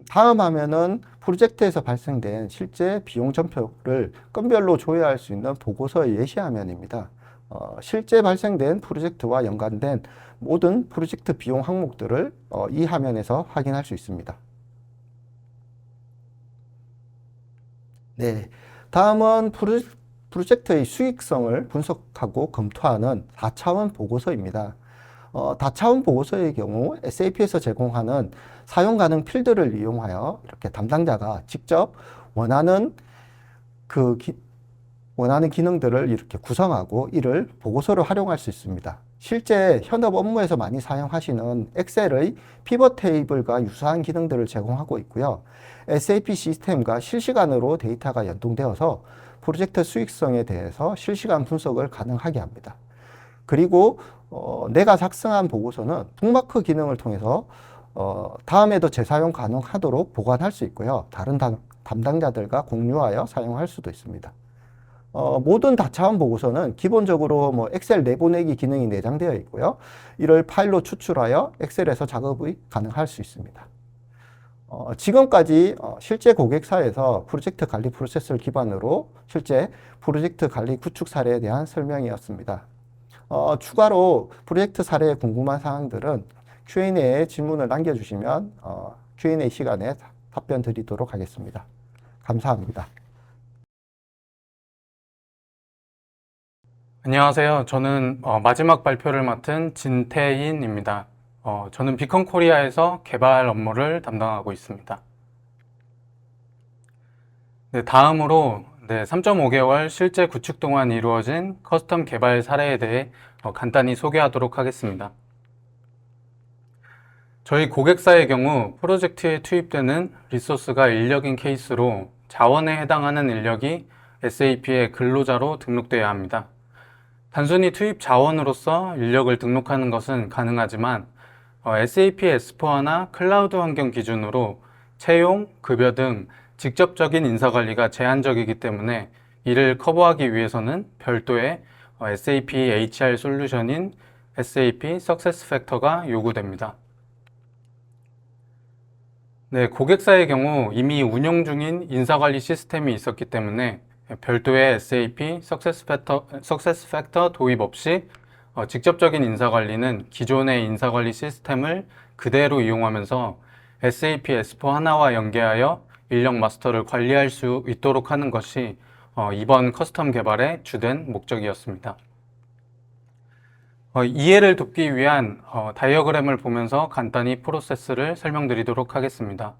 다음 화면은 프로젝트에서 발생된 실제 비용 전표를 건별로 조회할 수 있는 보고서의 예시 화면입니다. 실제 발생된 프로젝트와 연관된 모든 프로젝트 비용 항목들을 이 화면에서 확인할 수 있습니다. 네, 다음은 프로젝트의 수익성을 분석하고 검토하는 다차원 보고서입니다. 다차원 보고서의 경우 SAP에서 제공하는 사용 가능 필드를 이용하여 이렇게 담당자가 직접 원하는 기능들을 이렇게 구성하고 이를 보고서로 활용할 수 있습니다. 실제 현업 업무에서 많이 사용하시는 엑셀의 피벗 테이블과 유사한 기능들을 제공하고 있고요. SAP 시스템과 실시간으로 데이터가 연동되어서 프로젝트 수익성에 대해서 실시간 분석을 가능하게 합니다. 그리고 내가 작성한 보고서는 북마크 기능을 통해서 다음에도 재사용 가능하도록 보관할 수 있고요. 다른 담당자들과 공유하여 사용할 수도 있습니다. 모든 다차원 보고서는 기본적으로 뭐 엑셀 내보내기 기능이 내장되어 있고요. 이를 파일로 추출하여 엑셀에서 작업이 가능할 수 있습니다. 지금까지 실제 고객사에서 프로젝트 관리 프로세스를 기반으로 실제 프로젝트 관리 구축 사례에 대한 설명이었습니다. 추가로 프로젝트 사례에 궁금한 사항들은 Q&A에 질문을 남겨주시면 Q&A 시간에 답변 드리도록 하겠습니다. 감사합니다. 안녕하세요. 저는 마지막 발표를 맡은 진태인입니다. 저는 비컨 코리아에서 개발 업무를 담당하고 있습니다. 네, 다음으로 3.5개월 실제 구축 동안 이루어진 커스텀 개발 사례에 대해 간단히 소개하도록 하겠습니다. 저희 고객사의 경우 프로젝트에 투입되는 리소스가 인력인 케이스로 자원에 해당하는 인력이 SAP의 근로자로 등록되어야 합니다. 단순히 투입 자원으로서 인력을 등록하는 것은 가능하지만 SAP S4하나 클라우드 환경 기준으로 채용, 급여 등 직접적인 인사관리가 제한적이기 때문에 이를 커버하기 위해서는 별도의 SAP HR 솔루션인 SAP SuccessFactor가 요구됩니다. 네, 고객사의 경우 이미 운영 중인 인사관리 시스템이 있었기 때문에 별도의 SAP SuccessFactor 도입 없이 직접적인 인사관리는 기존의 인사관리 시스템을 그대로 이용하면서 SAP S4하나와 연계하여 인력 마스터를 관리할 수 있도록 하는 것이 이번 커스텀 개발의 주된 목적이었습니다. 이해를 돕기 위한 다이어그램을 보면서 간단히 프로세스를 설명드리도록 하겠습니다.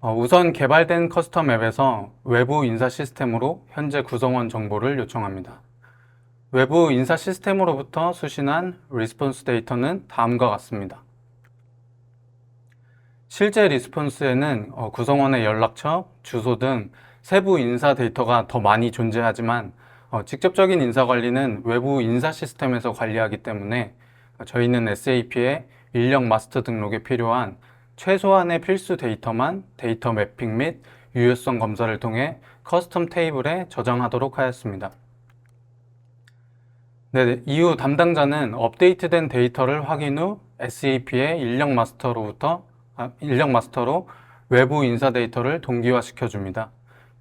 우선 개발된 커스텀 앱에서 외부 인사 시스템으로 현재 구성원 정보를 요청합니다. 외부 인사 시스템으로부터 수신한 리스폰스 데이터는 다음과 같습니다. 실제 리스폰스에는 구성원의 연락처, 주소 등 세부 인사 데이터가 더 많이 존재하지만 직접적인 인사 관리는 외부 인사 시스템에서 관리하기 때문에 저희는 SAP의 인력 마스터 등록에 필요한 최소한의 필수 데이터만 데이터 매핑 및 유효성 검사를 통해 커스텀 테이블에 저장하도록 하였습니다. 네, 이후 담당자는 업데이트된 데이터를 확인 후 SAP의 인력 마스터로 외부 인사 데이터를 동기화시켜 줍니다.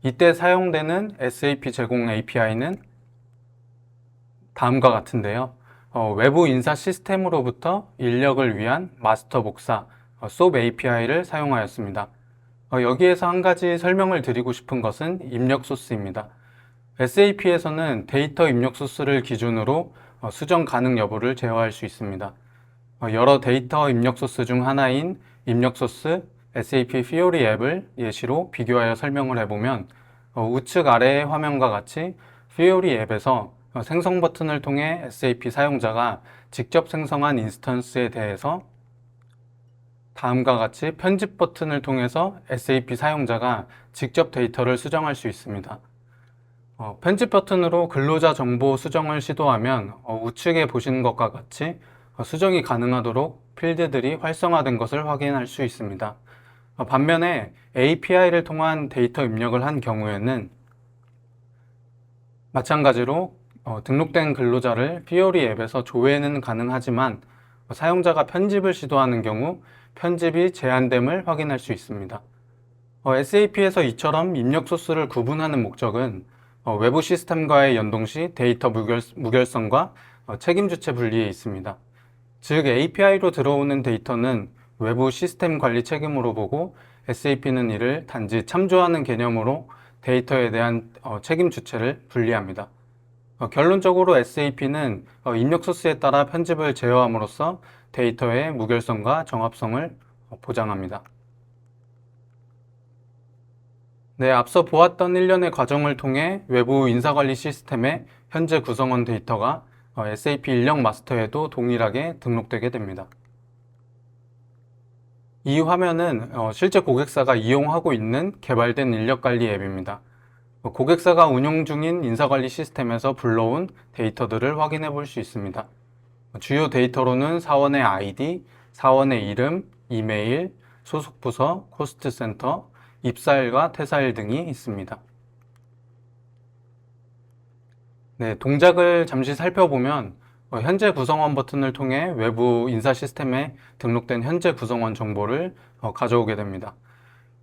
이때 사용되는 SAP 제공 API는 다음과 같은데요. 외부 인사 시스템으로부터 인력을 위한 마스터 복사 SOAP API를 사용하였습니다. 여기에서 한 가지 설명을 드리고 싶은 것은 입력 소스입니다. SAP에서는 데이터 입력 소스를 기준으로 수정 가능 여부를 제어할 수 있습니다. 여러 데이터 입력 소스 중 하나인 입력 소스 SAP Fiori 앱을 예시로 비교하여 설명을 해보면 우측 아래의 화면과 같이 Fiori 앱에서 생성 버튼을 통해 SAP 사용자가 직접 생성한 인스턴스에 대해서 다음과 같이 편집 버튼을 통해서 SAP 사용자가 직접 데이터를 수정할 수 있습니다. 편집 버튼으로 근로자 정보 수정을 시도하면 우측에 보시는 것과 같이 수정이 가능하도록 필드들이 활성화된 것을 확인할 수 있습니다. 반면에 API를 통한 데이터 입력을 한 경우에는 마찬가지로 등록된 근로자를 Fiori 앱에서 조회는 가능하지만 사용자가 편집을 시도하는 경우 편집이 제한됨을 확인할 수 있습니다. SAP에서 이처럼 입력 소스를 구분하는 목적은 외부 시스템과의 연동 시 데이터 무결성과 책임 주체 분리에 있습니다. 즉 API로 들어오는 데이터는 외부 시스템 관리 책임으로 보고 SAP는 이를 단지 참조하는 개념으로 데이터에 대한 책임 주체를 분리합니다. 결론적으로 SAP는 입력 소스에 따라 편집을 제어함으로써 데이터의 무결성과 정합성을 보장합니다. 네, 앞서 보았던 일련의 과정을 통해 외부 인사관리 시스템의 현재 구성원 데이터가 SAP 인력 마스터에도 동일하게 등록되게 됩니다. 이 화면은 실제 고객사가 이용하고 있는 개발된 인력관리 앱입니다. 고객사가 운영 중인 인사관리 시스템에서 불러온 데이터들을 확인해 볼 수 있습니다. 주요 데이터로는 사원의 아이디, 사원의 이름, 이메일, 소속 부서, 코스트 센터, 입사일과 퇴사일 등이 있습니다. 네, 동작을 잠시 살펴보면 현재 구성원 버튼을 통해 외부 인사 시스템에 등록된 현재 구성원 정보를 가져오게 됩니다.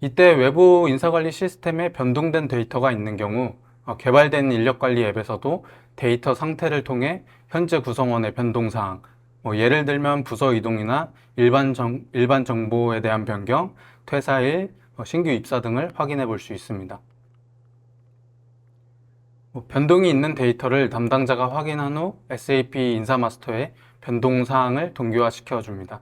이때 외부 인사관리 시스템에 변동된 데이터가 있는 경우 개발된 인력관리 앱에서도 데이터 상태를 통해 현재 구성원의 변동사항, 예를 들면 부서 이동이나 일반 정보에 대한 변경, 퇴사일, 신규 입사 등을 확인해 볼 수 있습니다. 변동이 있는 데이터를 담당자가 확인한 후 SAP 인사마스터에 변동사항을 동기화시켜 줍니다.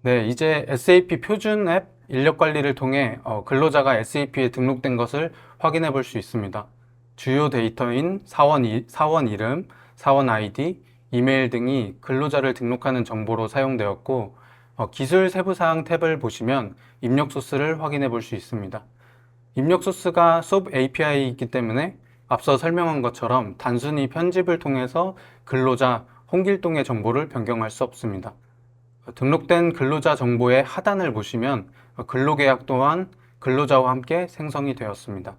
네, 이제 SAP 표준 앱 인력관리를 통해 근로자가 SAP에 등록된 것을 확인해 볼 수 있습니다. 주요 데이터인 사원 이름, 사원 아이디, 이메일 등이 근로자를 등록하는 정보로 사용되었고, 기술 세부사항 탭을 보시면 입력 소스를 확인해 볼 수 있습니다. 입력 소스가 SOAP API이기 때문에 앞서 설명한 것처럼 단순히 편집을 통해서 근로자 홍길동의 정보를 변경할 수 없습니다. 등록된 근로자 정보의 하단을 보시면 근로계약 또한 근로자와 함께 생성이 되었습니다.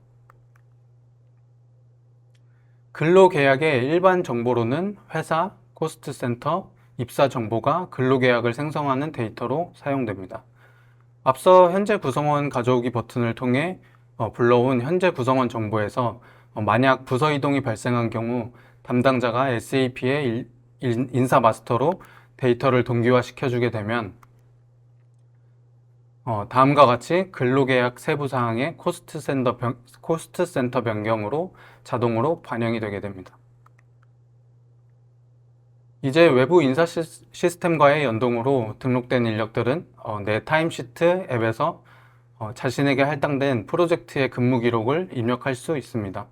근로계약의 일반 정보로는 회사, 코스트센터, 입사 정보가 근로계약을 생성하는 데이터로 사용됩니다. 앞서 현재 구성원 가져오기 버튼을 통해 불러온 현재 구성원 정보에서 만약 부서 이동이 발생한 경우 담당자가 SAP의 인사 마스터로 데이터를 동기화시켜 주게 되면 다음과 같이 근로계약 세부사항의 코스트 센터 변경으로 자동으로 반영이 되게 됩니다. 이제 외부 인사 시스템과의 연동으로 등록된 인력들은 내 타임시트 앱에서 자신에게 할당된 프로젝트의 근무 기록을 입력할 수 있습니다.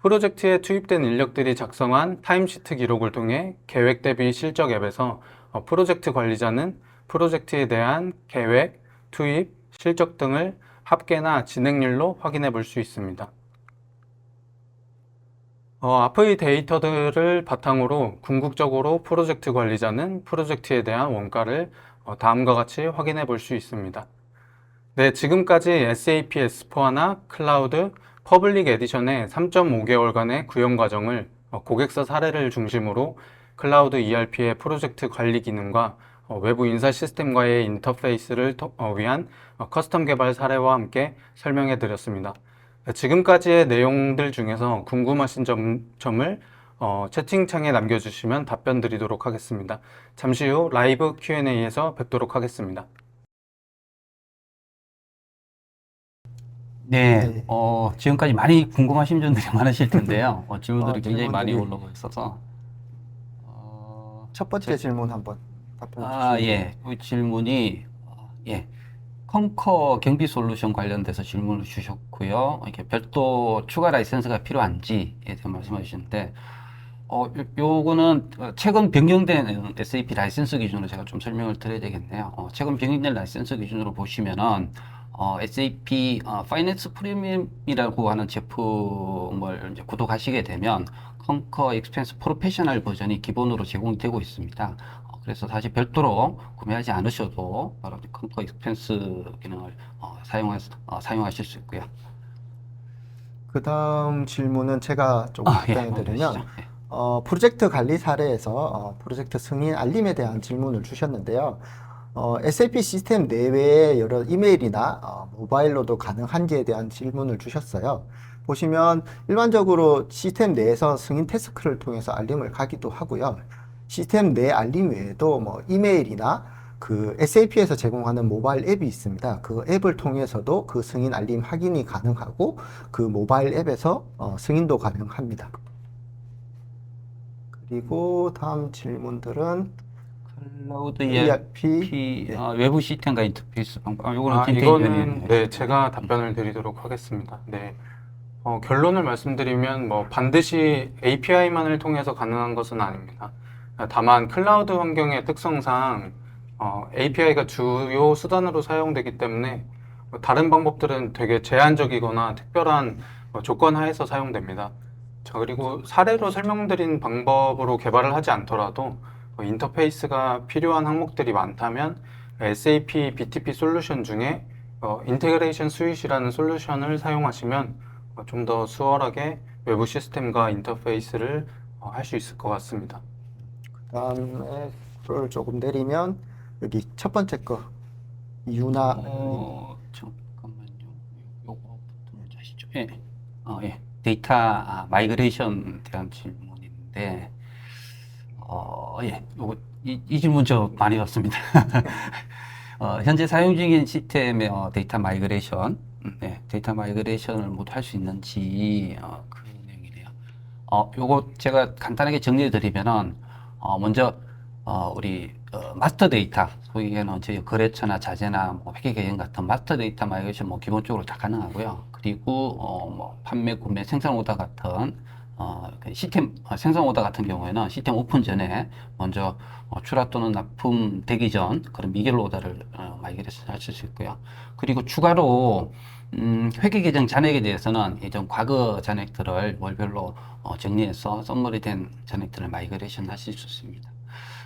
프로젝트에 투입된 인력들이 작성한 타임시트 기록을 통해 계획 대비 실적 앱에서 프로젝트 관리자는 프로젝트에 대한 계획, 투입, 실적 등을 합계나 진행률로 확인해 볼 수 있습니다. 앞의 데이터들을 바탕으로 궁극적으로 프로젝트 관리자는 프로젝트에 대한 원가를 다음과 같이 확인해 볼 수 있습니다. 네, 지금까지 SAP S/4HANA 클라우드 퍼블릭 에디션의 3.5개월간의 구현 과정을 고객사 사례를 중심으로 클라우드 ERP의 프로젝트 관리 기능과 외부 인사 시스템과의 인터페이스를 위한 커스텀 개발 사례와 함께 설명해 드렸습니다. 지금까지의 내용들 중에서 궁금하신 점을 채팅창에 남겨주시면 답변 드리도록 하겠습니다. 잠시 후 라이브 Q&A에서 뵙도록 하겠습니다. 네, 네. 지금까지 많이 궁금하신 점들이 많으실 텐데요. 질문들이 굉장히 질문들이- 많이 올라오고 있어서. 첫 번째 질문 한번 답변해 주시면 예. 그 질문이, 예. concur 경비 솔루션 관련돼서 질문을 주셨고요. 이렇게 별도 추가 라이센스가 필요한지에 대해 말씀해 주셨는데, 요거는 최근 변경된 SAP 라이센스 기준으로 제가 좀 설명을 드려야 되겠네요. 최근 변경된 라이센스 기준으로 보시면은, SAP 파이낸스 프리미엄이라고 하는 제품을 이제 구독하시게 되면 concur expense 프로페셔널 버전이 기본으로 제공되고 있습니다. 그래서 사실 별도로 구매하지 않으셔도 바로 concur expense 기능을 사용하실 수 있고요. 그 다음 질문은 제가 조금 예, 답변해 드리면 보시죠. 예. 프로젝트 관리 사례에서 프로젝트 승인 알림에 대한 질문을 주셨는데요. SAP 시스템 내외의 여러 이메일이나 모바일로도 가능한지에 대한 질문을 주셨어요. 보시면 일반적으로 시스템 내에서 승인 태스크를 통해서 알림을 가기도 하고요. 시스템 내 알림 외에도 뭐 이메일이나 그 SAP에서 제공하는 모바일 앱이 있습니다. 그 앱을 통해서도 그 승인 알림 확인이 가능하고 그 모바일 앱에서 승인도 가능합니다. 그리고 다음 질문들은 클라우드 ERP, ERP 외부 시스템과 인터페이스 방법. 요거는 틴테이 이거는 위원님이 네, 제가 답변을 드리도록 하겠습니다. 네. 결론을 말씀드리면 반드시 API만을 통해서 가능한 것은 아닙니다. 다만 클라우드 환경의 특성상 API가 주요 수단으로 사용되기 때문에 다른 방법들은 되게 제한적이거나 특별한 조건 하에서 사용됩니다. 자, 그리고 사례로 설명드린 방법으로 개발을 하지 않더라도 인터페이스가 필요한 항목들이 많다면 SAP BTP 솔루션 중에 인테그레이션 스윗이라는 솔루션을 사용하시면 좀 더 수월하게 외부 시스템과 인터페이스를 할 수 있을 것 같습니다. 그다음에 스크롤을 조금 내리면 여기 첫 번째 거 이유나 잠깐만요. 요거부터 먼저 하시죠. 예. 예. 데이터 마이그레이션 대한 질문인데, 예. 요거 이 질문 저 많이 받습니다. 현재 사용 중인 시스템의 데이터 마이그레이션, 네, 데이터 마이그레이션을 모두 할 수 있는지 그 내용이네요. 요거 제가 간단하게 정리해 드리면은 먼저 우리 마스터 데이터, 소위 얘기하는 저희 거래처나 자재나 뭐 회계 계정 같은 마스터 데이터 마이그레이션 뭐 기본적으로 다 가능하고요. 그리고 뭐 판매, 구매, 생산 오더 같은 그 시스템 생산 오더 같은 경우에는 시스템 오픈 전에 먼저 출하 또는 납품 되기 전 그런 미결 오더를 마이그레이션 하실 수 있고요. 그리고 추가로 회계 계정 잔액에 대해서는 예전 과거 잔액들을 월별로 정리해서 썸머리된 잔액들을 마이그레이션 하실 수 있습니다.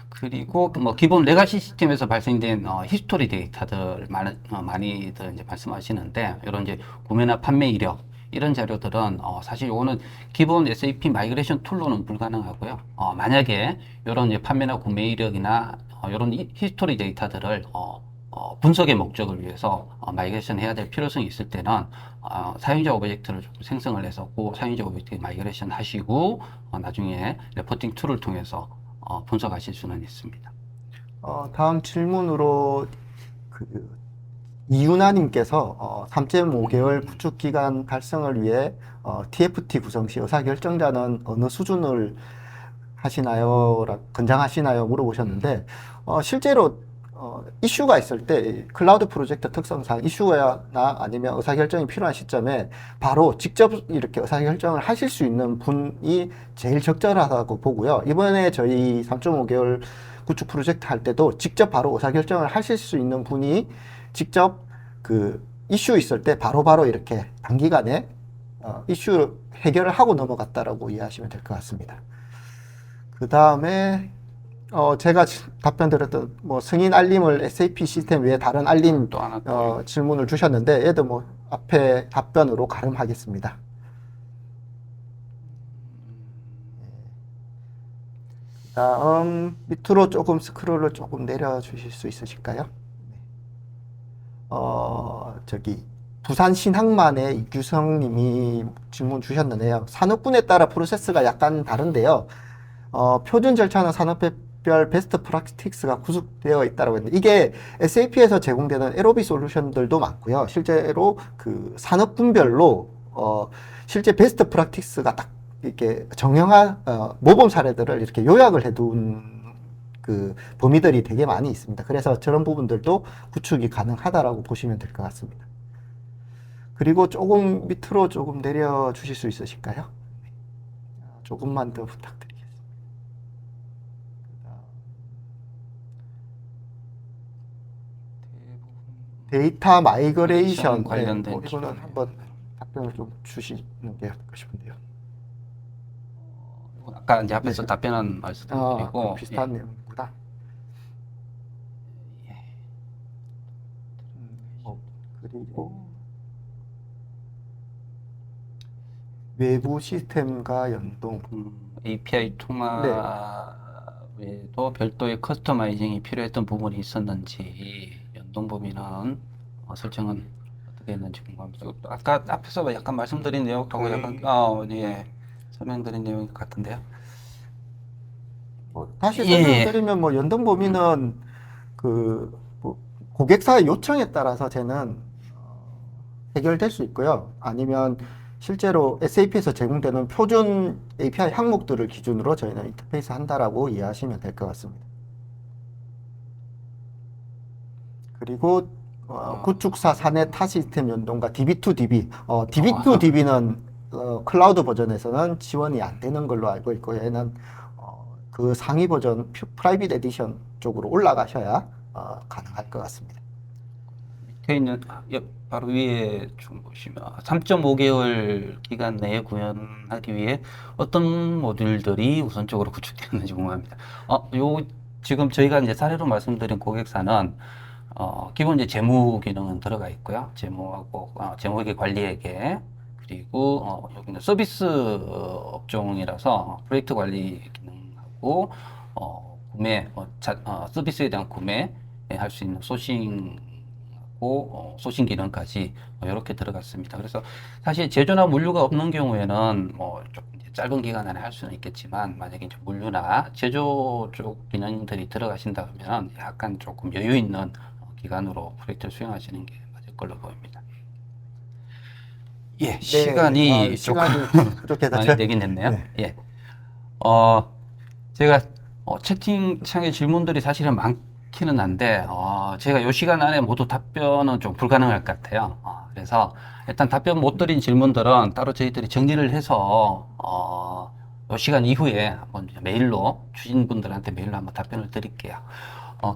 그리고 뭐 기본 레가시 시스템에서 발생된 히스토리 데이터들 많이들 이제 말씀하시는데 이런 이제 구매나 판매 이력 이런 자료들은 사실 요거는 기본 SAP 마이그레이션 툴로는 불가능하고요. 만약에 이런 이제 판매나 구매 이력이나 이런 히스토리 데이터들을 분석의 목적을 위해서 마이그레이션 해야 될 필요성이 있을 때는 사용자 오브젝트를 좀 생성을 해서 그 사용자 오브젝트 마이그레이션 하시고 나중에 레포팅 툴을 통해서 분석하실 수는 있습니다. 다음 질문으로 그 이윤아님께서 3.5개월 구축 기간 달성을 위해 TFT 구성 시 의사결정자는 어느 수준을 권장하시나요? 물어보셨는데 실제로 이슈가 있을 때 클라우드 프로젝트 특성상 이슈나 아니면 의사결정이 필요한 시점에 바로 직접 이렇게 의사결정을 하실 수 있는 분이 제일 적절하다고 보고요. 이번에 저희 3.5개월 구축 프로젝트 할 때도 직접 바로 의사결정을 하실 수 있는 분이 직접 그 이슈 있을 때 바로바로 이렇게 단기간에 이슈 해결을 하고 넘어갔다라고 이해하시면 될 것 같습니다. 그 다음에 제가 답변 드렸던 뭐 승인 알림을 SAP 시스템 외에 다른 알림 또 하나 질문을 주셨는데 얘도 뭐 앞에 답변으로 가름하겠습니다. 다음 밑으로 조금 스크롤을 조금 내려 주실 수 있으실까요? 저기 부산 신항만의 이규성 님이 질문 주셨는데요. 산업군에 따라 프로세스가 약간 다른데요. 표준 절차는 산업별 베스트 프랙티스가 구축되어 있다고 했는데 이게 SAP에서 제공되는 LOB 솔루션들도 많고요. 실제로 그 산업군별로 실제 베스트 프랙티스가 딱 이렇게 정형화 모범 사례들을 이렇게 요약을 해둔 그 범위들이 되게 많이 있습니다. 그래서 저런 부분들도 구축이 가능하다라고 보시면 될 것 같습니다. 그리고 조금 밑으로 조금 내려 주실 수 있으실까요? 조금만 더 부탁드리겠습니다. 데이터 마이그레이션 관련된 이거는 질문이에요. 한번 답변을 좀 주시는 게 어떨까 싶은데요. 아까 이제 앞에서 답변한 말씀드리고 그럼 비슷한 내용이구나. 그리고 외부 시스템과 연동. API 통화 외에도 별도의 커스터마이징이 필요했던 부분이 있었는지 연동 범위는 설정은 어떻게 했는지 궁금합니다. 아까 앞에서 약간 말씀드린 내용하고 약간 예, 설명드린 내용 같은데요. 다시 예, 예. 설명드리면 뭐 연동 범위는 그 뭐 고객사의 요청에 따라서 쟤는 해결될 수 있고요. 아니면 실제로 SAP에서 제공되는 표준 API 항목들을 기준으로 저희는 인터페이스 한다라고 이해하시면 될 것 같습니다. 그리고 구축사 사내 타 시스템 연동과 DB2DB, DB2DB는 클라우드 버전에서는 지원이 안 되는 걸로 알고 있고 얘는 그 상위 버전 프라이빗 에디션 쪽으로 올라가셔야 가능할 것 같습니다. 적혀 있는 바로 위에 좀 보시면 3.5개월 기간 내에 구현하기 위해 어떤 모듈들이 우선적으로 구축되었는지 궁금합니다. 요 지금 저희가 이제 사례로 말씀드린 고객사는 기본 이제 재무 기능은 들어가 있고요. 재무하고 재무회계 관리회계 그리고 여기는 서비스 업종이라서 프로젝트 관리 기능하고 구매 서비스에 대한 구매 할 수 있는 소싱 기능까지 이렇게 들어갔습니다. 그래서 사실 제조나 물류가 없는 경우에는 좀 이제 짧은 기간 안에 할 수는 있겠지만 만약에 이제 물류나 제조 쪽 기능들이 들어가신다 그러면 약간 조금 여유 있는 기간으로 프로젝트를 수행하시는 게 맞을 걸로 보입니다. 예, 시간이 조금 부족해서 많이 되긴 했네요. 네. 예. 제가 채팅창에 질문들이 사실은 많기는 한데 제가 이 시간 안에 모두 답변은 좀 불가능할 것 같아요. 그래서 일단 답변 못 드린 질문들은 따로 저희들이 정리를 해서 이 시간 이후에 한번 메일로 주신 분들한테 메일로 한번 답변을 드릴게요.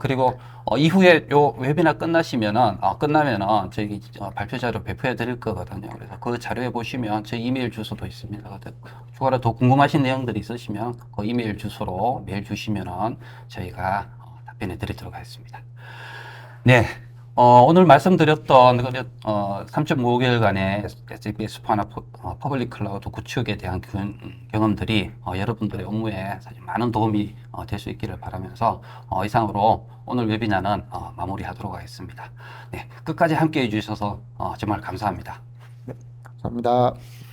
그리고 이후에 요 웨비나 끝나면은 저희 발표 자료 배포해 드릴 거거든요. 그래서 그 자료에 보시면 제 이메일 주소도 있습니다. 추가로 더 궁금하신 내용들이 있으시면 그 이메일 주소로 메일 주시면은 저희가 답변해 드리도록 하겠습니다. 네. 오늘 말씀드렸던 3.5개월간의 SAP S4하나 퍼블릭 클라우드 구축에 대한 경험들이 여러분들의 업무에 사실 많은 도움이 될 수 있기를 바라면서 이상으로 오늘 웨비나는 마무리하도록 하겠습니다. 네, 끝까지 함께 해주셔서 정말 감사합니다. 감사합니다.